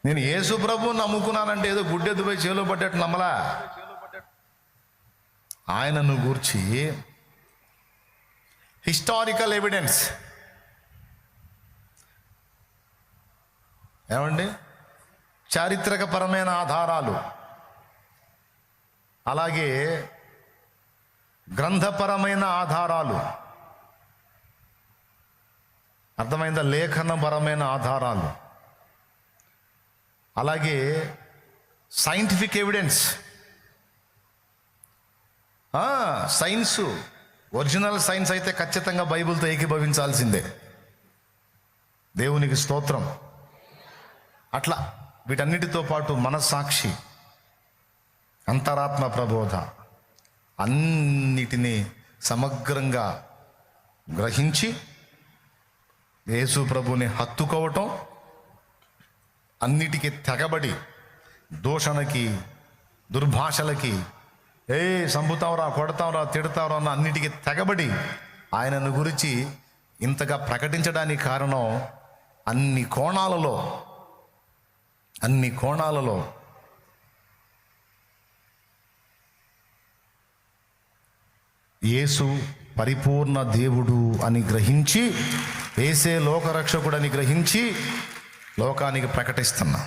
నేను యేసు ప్రభువుని నమ్ముకున్నానంటే ఏదో గుడ్డెద్దు పోయి చేలో పడ్డట్టు నమ్మలా. ఆయనను గూర్చి హిస్టారికల్ ఎవిడెన్స్, ఏమండి, చారిత్రకపరమైన ఆధారాలు, అలాగే గ్రంథపరమైన ఆధారాలు, అర్థమైందా, లేఖనపరమైన ఆధారాలు, అలాగే scientific evidence, science, original science అయితే ఖచ్చితంగా బైబిల్తో ఏకీభవించాల్సిందే. దేవునికి స్తోత్రం. అట్లా వీటన్నిటితో పాటు మనస్సాక్షి, అంతరాత్మ ప్రబోధ, అన్నిటినీ సమగ్రంగా గ్రహించి యేసు ప్రభుని హత్తుకోవటం, అన్నిటికీ తెగబడి దూషణకి, దుర్భాషలకి, సంపుతావురా, కొడతావురా, తిడతావురా అన్న అన్నిటికీ తెగబడి ఆయనను గురించి ఇంతగా ప్రకటించడానికి కారణం అన్ని కోణాలలో యేసు పరిపూర్ణ దేవుడు అని గ్రహించి, యేసే లోకరక్షకుడని గ్రహించి లోకానికి ప్రకటిస్తున్నా.